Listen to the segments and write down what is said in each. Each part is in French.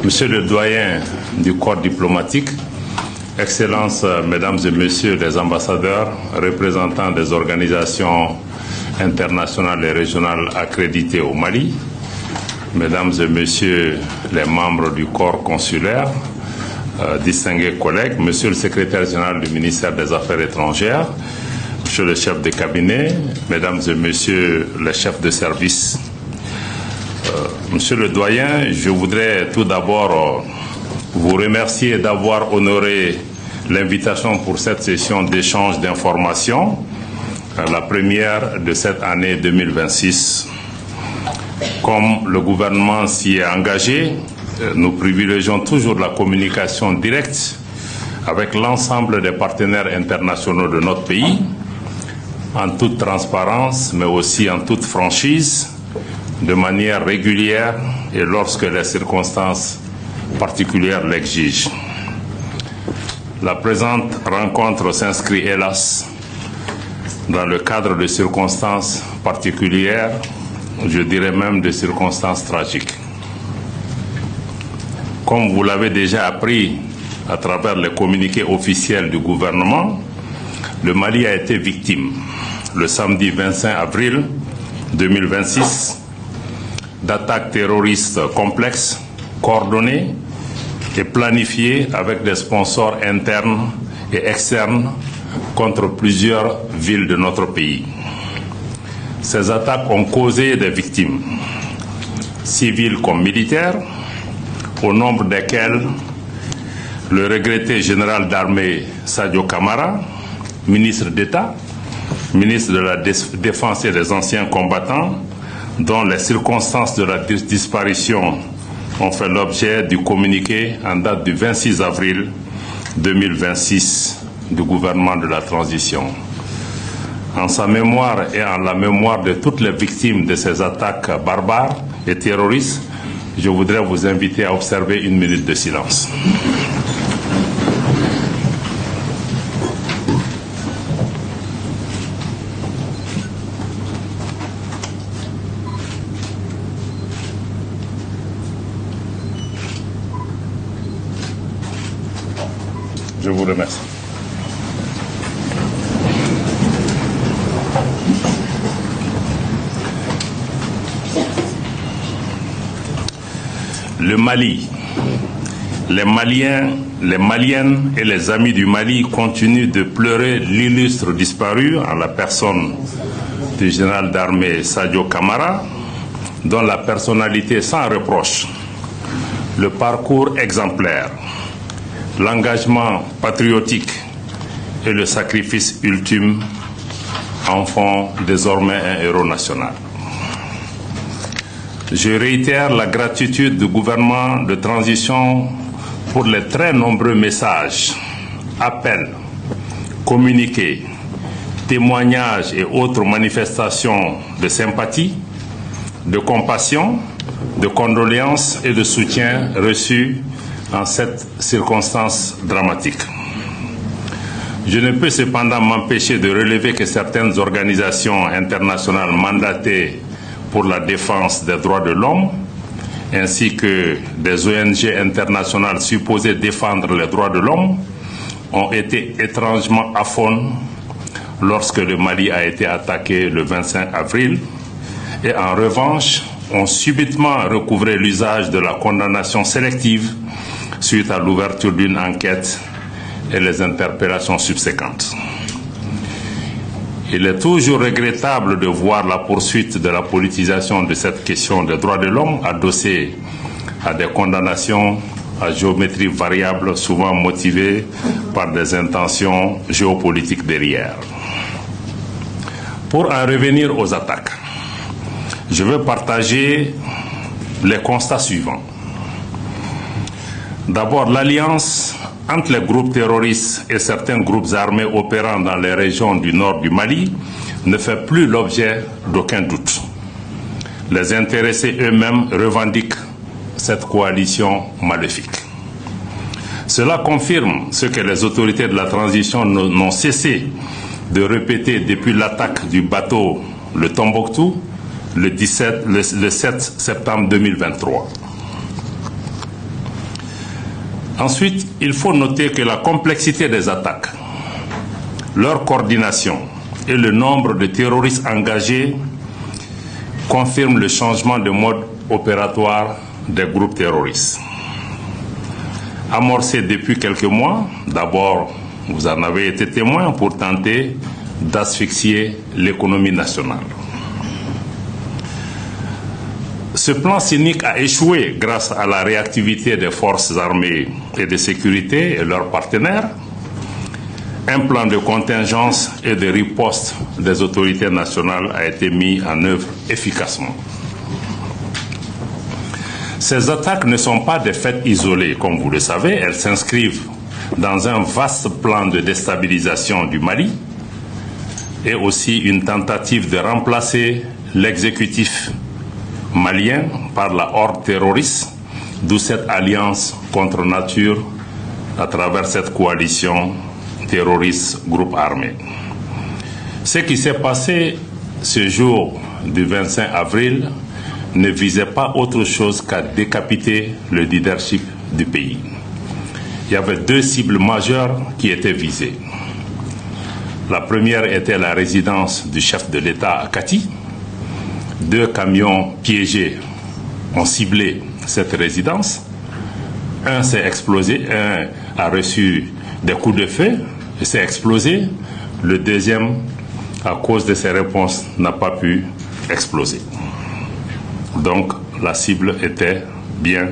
Monsieur le doyen du corps diplomatique, Excellences, Mesdames et Messieurs les ambassadeurs, représentants des organisations internationales et régionales accréditées au Mali, Mesdames et Messieurs les membres du corps consulaire, distingués collègues, Monsieur le secrétaire général du ministère des Affaires étrangères, Monsieur le chef de cabinet, Mesdames et Messieurs les chefs de service. Monsieur le doyen, je voudrais tout d'abord vous remercier d'avoir honoré l'invitation pour cette session d'échange d'informations, la première de cette année 2026. Comme le gouvernement s'y est engagé, nous privilégions toujours la communication directe avec l'ensemble des partenaires internationaux de notre pays, en toute transparence, mais aussi en toute franchise, de manière régulière et lorsque les circonstances particulières l'exigent. La présente rencontre s'inscrit, hélas, dans le cadre de circonstances particulières, je dirais même de circonstances tragiques. Comme vous l'avez déjà appris à travers les communiqués officiels du gouvernement, le Mali a été victime, le samedi 25 avril 2026, d'attaques terroristes complexes, coordonnées et planifiées avec des sponsors internes et externes contre plusieurs villes de notre pays. Ces attaques ont causé des victimes, civiles comme militaires, au nombre desquelles le regretté général d'armée Sadio Kamara, ministre d'État, ministre de la Défense et des anciens combattants, dont les circonstances de la disparition ont fait l'objet du communiqué en date du 26 avril 2026 du gouvernement de la transition. En sa mémoire et en la mémoire de toutes les victimes de ces attaques barbares et terroristes, je voudrais vous inviter à observer une minute de silence. Je vous remercie. Le Mali, les Maliens, les Maliennes et les amis du Mali continuent de pleurer l'illustre disparu en la personne du général d'armée Sadio Kamara, dont la personnalité sans reproche, le parcours exemplaire, l'engagement patriotique et le sacrifice ultime en font désormais un héros national. Je réitère la gratitude du gouvernement de transition pour les très nombreux messages, appels, communiqués, témoignages et autres manifestations de sympathie, de compassion, de condoléances et de soutien reçus en cette circonstance dramatique. Je ne peux cependant m'empêcher de relever que certaines organisations internationales mandatées pour la défense des droits de l'homme, ainsi que des ONG internationales supposées défendre les droits de l'homme, ont été étrangement aphones lorsque le Mali a été attaqué le 25 avril et en revanche ont subitement recouvré l'usage de la condamnation sélective suite à l'ouverture d'une enquête et les interpellations subséquentes. Il est toujours regrettable de voir la poursuite de la politisation de cette question des droits de l'homme adossée à des condamnations à géométrie variable, souvent motivées par des intentions géopolitiques derrière. Pour en revenir aux attaques, je veux partager les constats suivants. D'abord, l'alliance entre les groupes terroristes et certains groupes armés opérant dans les régions du nord du Mali ne fait plus l'objet d'aucun doute. Les intéressés eux-mêmes revendiquent cette coalition maléfique. Cela confirme ce que les autorités de la transition n'ont cessé de répéter depuis l'attaque du bateau le Tombouctou le 7 septembre 2023. Ensuite, il faut noter que la complexité des attaques, leur coordination et le nombre de terroristes engagés confirment le changement de mode opératoire des groupes terroristes. Amorcé depuis quelques mois, d'abord, vous en avez été témoin pour tenter d'asphyxier l'économie nationale. Ce plan cynique a échoué grâce à la réactivité des forces armées et de sécurité et leurs partenaires. Un plan de contingence et de riposte des autorités nationales a été mis en œuvre efficacement. Ces attaques ne sont pas des faits isolés, comme vous le savez, elles s'inscrivent dans un vaste plan de déstabilisation du Mali et aussi une tentative de remplacer l'exécutif malien par la horde terroriste, d'où cette alliance contre nature à travers cette coalition terroriste groupe armé. Ce qui s'est passé ce jour du 25 avril ne visait pas autre chose qu'à décapiter le leadership du pays. Il y avait deux cibles majeures qui étaient visées. La première était la résidence du chef de l'État à Kati. Deux camions piégés ont ciblé cette résidence. Un s'est explosé, un a reçu des coups de feu et s'est explosé. Le deuxième, à cause de ses réponses, n'a pas pu exploser. Donc la cible était bien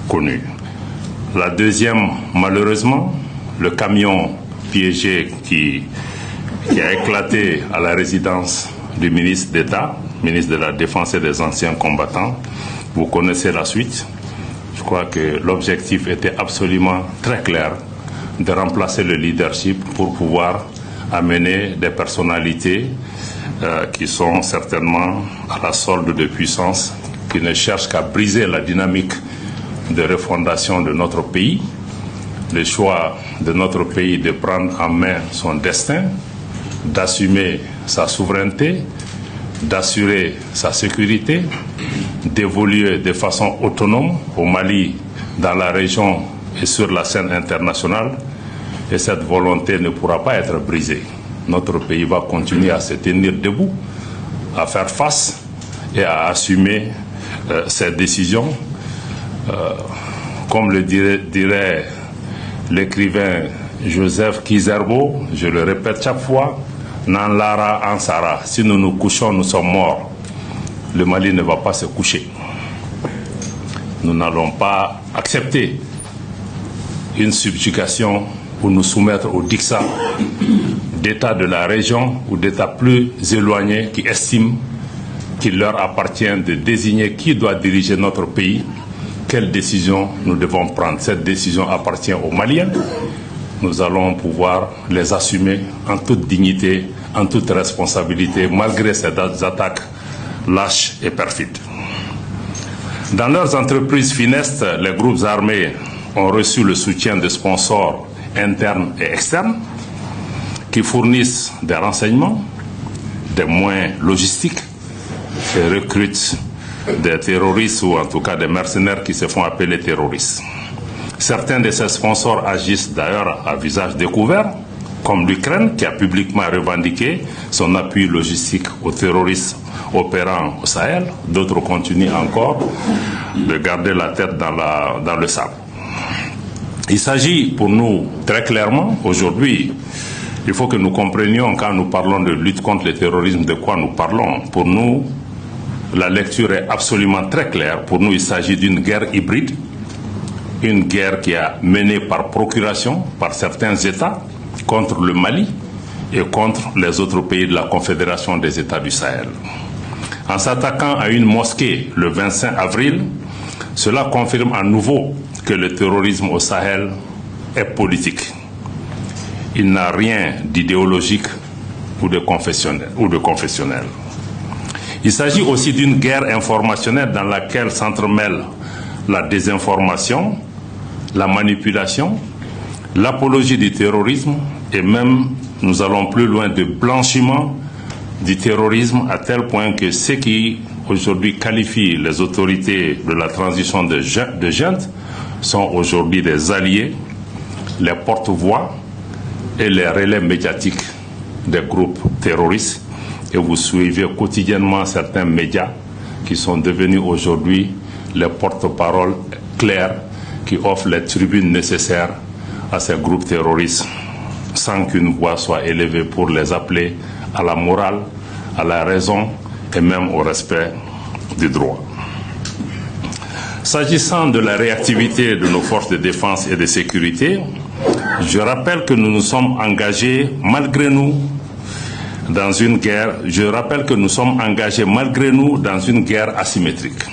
connue. La deuxième, malheureusement, le camion piégé qui a éclaté à la résidence du ministre d'État, ministre de la Défense et des Anciens Combattants. Vous connaissez la suite. Je crois que l'objectif était absolument très clair, de remplacer le leadership pour pouvoir amener des personnalités qui sont certainement à la solde de puissance, qui ne cherchent qu'à briser la dynamique de refondation de notre pays, le choix de notre pays de prendre en main son destin, d'assumer sa souveraineté, d'assurer sa sécurité, d'évoluer de façon autonome au Mali, dans la région et sur la scène internationale. Et cette volonté ne pourra pas être brisée. Notre pays va continuer à se tenir debout, à faire face et à assumer ses décisions. Comme le dirait l'écrivain Joseph Kizerbo, je le répète chaque fois, Nan Lara Ansara, si nous nous couchons, nous sommes morts. Le Mali ne va pas se coucher. Nous n'allons pas accepter une subjugation pour nous soumettre au diktat d'États de la région ou d'États plus éloignés qui estiment qu'il leur appartient de désigner qui doit diriger notre pays, quelles décisions nous devons prendre. Cette décision appartient aux Maliens. Nous allons pouvoir les assumer en toute dignité, en toute responsabilité, malgré ces attaques lâches et perfides. Dans leurs entreprises funestes, les groupes armés ont reçu le soutien de sponsors internes et externes qui fournissent des renseignements, des moyens logistiques et recrutent des terroristes ou en tout cas des mercenaires qui se font appeler terroristes. Certains de ces sponsors agissent d'ailleurs à visage découvert, comme l'Ukraine qui a publiquement revendiqué son appui logistique aux terroristes opérant au Sahel. D'autres continuent encore de garder la tête dans le sable. Il s'agit pour nous très clairement, aujourd'hui, il faut que nous comprenions quand nous parlons de lutte contre le terrorisme de quoi nous parlons. Pour nous, la lecture est absolument très claire. Pour nous, il s'agit d'une guerre hybride, une guerre qui est menée par procuration par certains États contre le Mali et contre les autres pays de la Confédération des États du Sahel. En s'attaquant à une mosquée le 25 avril, cela confirme à nouveau que le terrorisme au Sahel est politique. Il n'a rien d'idéologique ou de confessionnel. Il s'agit aussi d'une guerre informationnelle dans laquelle s'entremêlent la désinformation, la manipulation, l'apologie du terrorisme et même, nous allons plus loin, de blanchiment du terrorisme à tel point que ceux qui aujourd'hui qualifient les autorités de la transition de junte sont aujourd'hui des alliés, les porte-voix et les relais médiatiques des groupes terroristes. Et vous suivez quotidiennement certains médias qui sont devenus aujourd'hui les porte-paroles clairs qui offrent les tribunes nécessaires à ces groupes terroristes sans qu'une voix soit élevée pour les appeler à la morale, à la raison et même au respect du droit. S'agissant de la réactivité de nos forces de défense et de sécurité, je rappelle que nous nous sommes engagés malgré nous dans une guerre. Je rappelle que nous sommes engagés malgré nous dans une guerre asymétrique.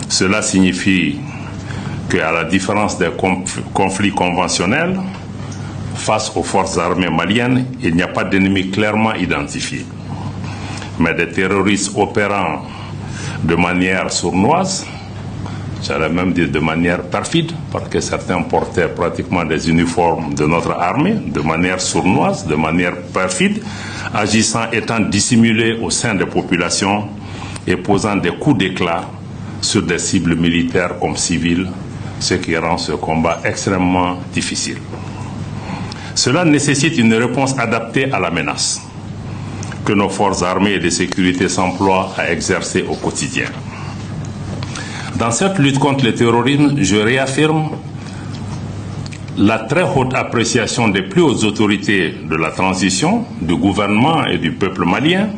Cela signifie qu'à la différence des conflits conventionnels, face aux forces armées maliennes, il n'y a pas d'ennemi clairement identifié. Mais des terroristes opérant de manière sournoise, j'allais même dire de manière perfide, parce que certains portaient pratiquement des uniformes de notre armée, de manière sournoise, de manière perfide, agissant, étant dissimulés au sein des populations et posant des coups d'éclat sur des cibles militaires comme civiles, ce qui rend ce combat extrêmement difficile. Cela nécessite une réponse adaptée à la menace que nos forces armées et de sécurité s'emploient à exercer au quotidien. Dans cette lutte contre le terrorisme, je réaffirme la très haute appréciation des plus hautes autorités de la transition, du gouvernement et du peuple malien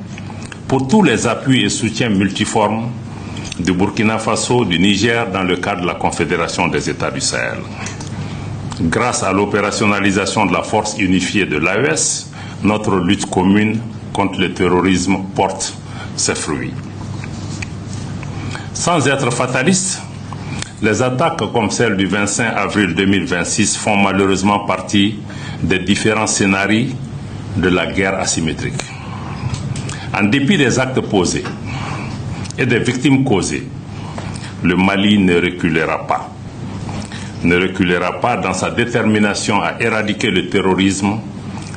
pour tous les appuis et soutiens multiformes du Burkina Faso, du Niger dans le cadre de la Confédération des États du Sahel. Grâce à l'opérationnalisation de la force unifiée de l'AES, notre lutte commune contre le terrorisme porte ses fruits. Sans être fataliste, les attaques comme celle du 25 avril 2026 font malheureusement partie des différents scénarios de la guerre asymétrique. En dépit des actes posés et des victimes causées, le Mali ne reculera pas dans sa détermination à éradiquer le terrorisme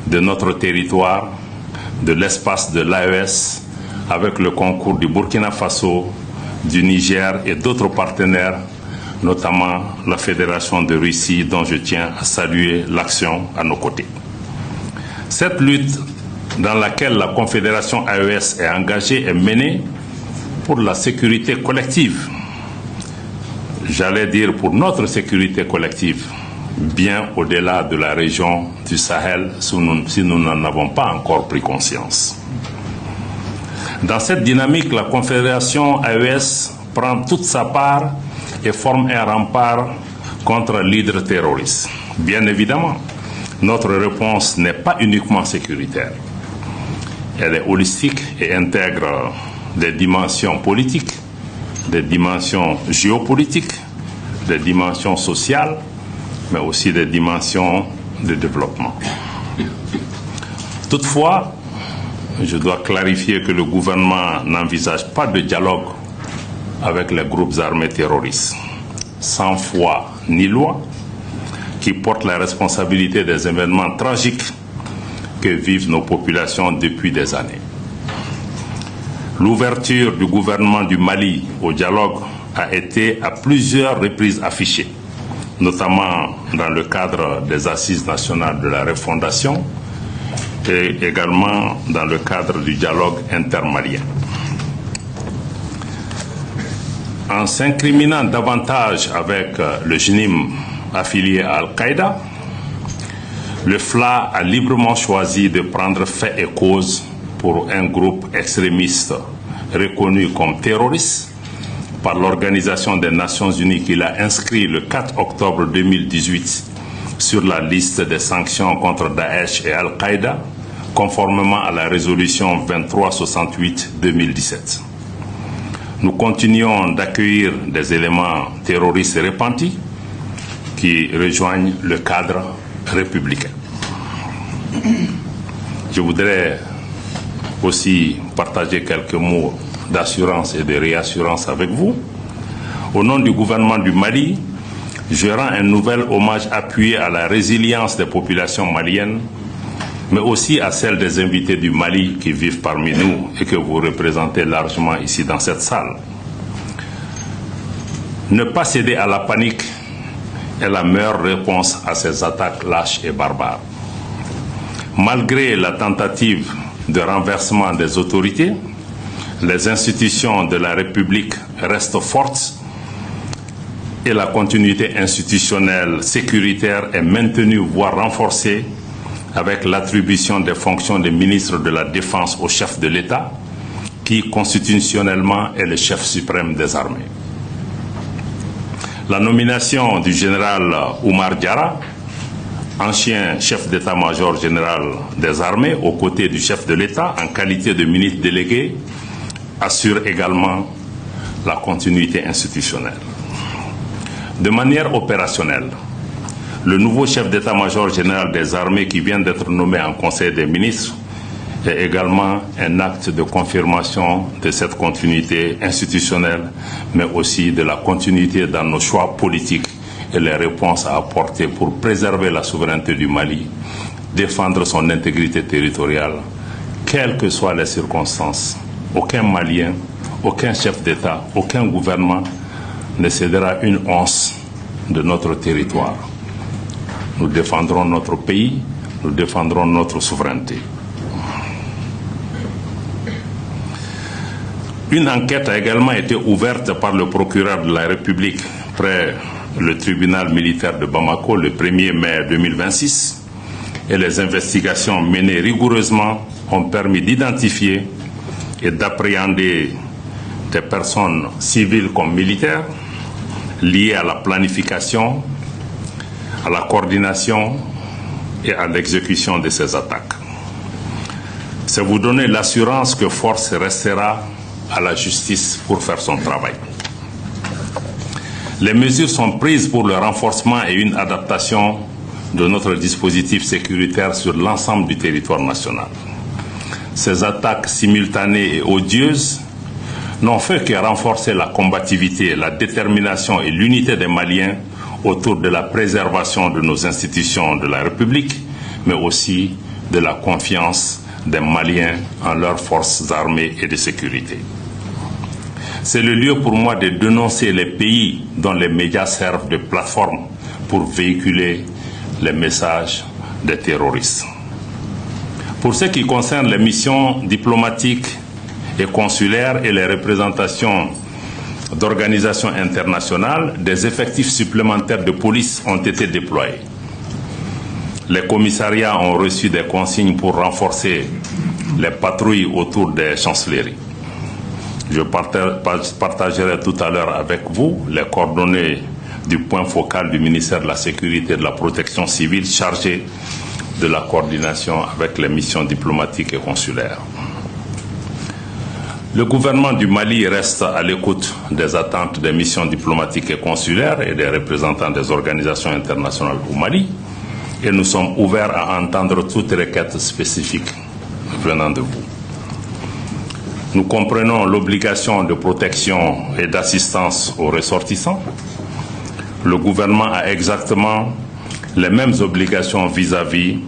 de notre territoire, de l'espace de l'AES, avec le concours du Burkina Faso, du Niger et d'autres partenaires, notamment la Fédération de Russie, dont je tiens à saluer l'action à nos côtés. Cette lutte dans laquelle la Confédération AES est engagée est menée pour la sécurité collective. J'allais dire pour notre sécurité collective, bien au-delà de la région du Sahel, si nous n'en avons pas encore pris conscience. Dans cette dynamique, la Confédération AES prend toute sa part et forme un rempart contre l'hydre terroriste. Bien évidemment, notre réponse n'est pas uniquement sécuritaire. Elle est holistique et intègre des dimensions politiques, des dimensions géopolitiques, des dimensions sociales, mais aussi des dimensions de développement. Toutefois, je dois clarifier que le gouvernement n'envisage pas de dialogue avec les groupes armés terroristes, sans foi ni loi, qui portent la responsabilité des événements tragiques que vivent nos populations depuis des années. L'ouverture du gouvernement du Mali au dialogue a été à plusieurs reprises affichée, notamment dans le cadre des Assises nationales de la refondation et également dans le cadre du dialogue intermalien. En s'incriminant davantage avec le JNIM affilié à Al-Qaïda, le FLA a librement choisi de prendre fait et cause pour un groupe extrémiste reconnu comme terroriste par l'Organisation des Nations Unies qu'il a inscrit le 4 octobre 2018 sur la liste des sanctions contre Daesh et Al-Qaïda, conformément à la résolution 2368-2017. Nous continuons d'accueillir des éléments terroristes repentis qui rejoignent le cadre républicain. Je voudrais aussi partager quelques mots d'assurance et de réassurance avec vous. Au nom du gouvernement du Mali, je rends un nouvel hommage appuyé à la résilience des populations maliennes, mais aussi à celle des invités du Mali qui vivent parmi nous et que vous représentez largement ici dans cette salle. Ne pas céder à la panique est la meilleure réponse à ces attaques lâches et barbares. Malgré la tentative de renversement des autorités, les institutions de la République restent fortes et la continuité institutionnelle sécuritaire est maintenue, voire renforcée, avec l'attribution des fonctions de ministre de la Défense au chef de l'État, qui constitutionnellement est le chef suprême des armées. La nomination du général Oumar Diarra, ancien chef d'état-major général des armées, aux côtés du chef de l'État, en qualité de ministre délégué, assure également la continuité institutionnelle. De manière opérationnelle, le nouveau chef d'état-major général des armées qui vient d'être nommé en Conseil des ministres est également un acte de confirmation de cette continuité institutionnelle, mais aussi de la continuité dans nos choix politiques et les réponses à apporter pour préserver la souveraineté du Mali, défendre son intégrité territoriale, quelles que soient les circonstances. Aucun Malien, aucun chef d'État, aucun gouvernement ne cédera une once de notre territoire. Nous défendrons notre pays, nous défendrons notre souveraineté. Une enquête a également été ouverte par le procureur de la République près le tribunal militaire de Bamako le 1er mai 2026 et les investigations menées rigoureusement ont permis d'identifier et d'appréhender des personnes civiles comme militaires liées à la planification, à la coordination et à l'exécution de ces attaques. C'est vous donner l'assurance que force restera à la justice pour faire son travail. Les mesures sont prises pour le renforcement et une adaptation de notre dispositif sécuritaire sur l'ensemble du territoire national. Ces attaques simultanées et odieuses n'ont fait que renforcer la combativité, la détermination et l'unité des Maliens autour de la préservation de nos institutions de la République, mais aussi de la confiance des Maliens en leurs forces armées et de sécurité. C'est le lieu pour moi de dénoncer les pays dont les médias servent de plateforme pour véhiculer les messages des terroristes. Pour ce qui concerne les missions diplomatiques et consulaires et les représentations d'organisations internationales, des effectifs supplémentaires de police ont été déployés. Les commissariats ont reçu des consignes pour renforcer les patrouilles autour des chancelleries. Je partagerai tout à l'heure avec vous les coordonnées du point focal du ministère de la Sécurité et de la Protection civile chargé de la coordination avec les missions diplomatiques et consulaires. Le gouvernement du Mali reste à l'écoute des attentes des missions diplomatiques et consulaires et des représentants des organisations internationales au Mali et nous sommes ouverts à entendre toute requête spécifique venant de vous. Nous comprenons l'obligation de protection et d'assistance aux ressortissants. Le gouvernement a exactement les mêmes obligations vis-à-vis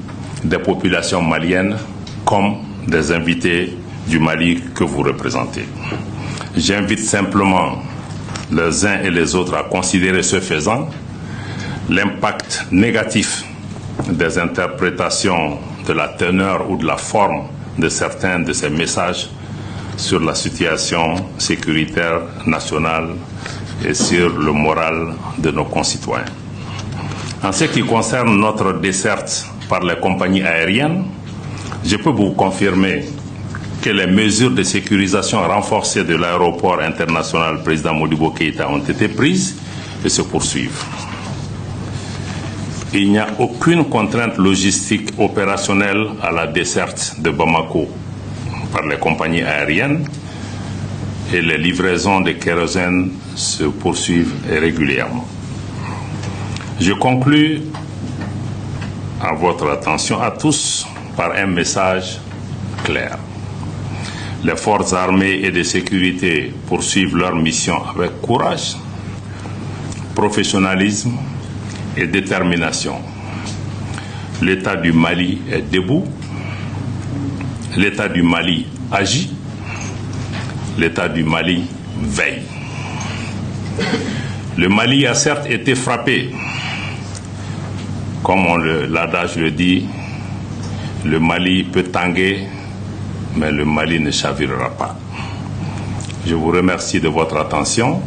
des populations maliennes comme des invités du Mali que vous représentez. J'invite simplement les uns et les autres à considérer ce faisant l'impact négatif des interprétations de la teneur ou de la forme de certains de ces messages sur la situation sécuritaire nationale et sur le moral de nos concitoyens. En ce qui concerne notre desserte par les compagnies aériennes, je peux vous confirmer que les mesures de sécurisation renforcées de l'aéroport international président Modibo Keïta ont été prises et se poursuivent. Il n'y a aucune contrainte logistique opérationnelle à la desserte de Bamako par les compagnies aériennes et les livraisons de kérosène se poursuivent régulièrement. Je conclus à votre attention à tous par un message clair. Les forces armées et de sécurité poursuivent leur mission avec courage, professionnalisme et détermination. L'État du Mali est debout. L'État du Mali agit. L'État du Mali veille. Le Mali a certes été frappé Comme l'adage le dit, le Mali peut tanguer, mais le Mali ne chavirera pas. Je vous remercie de votre attention.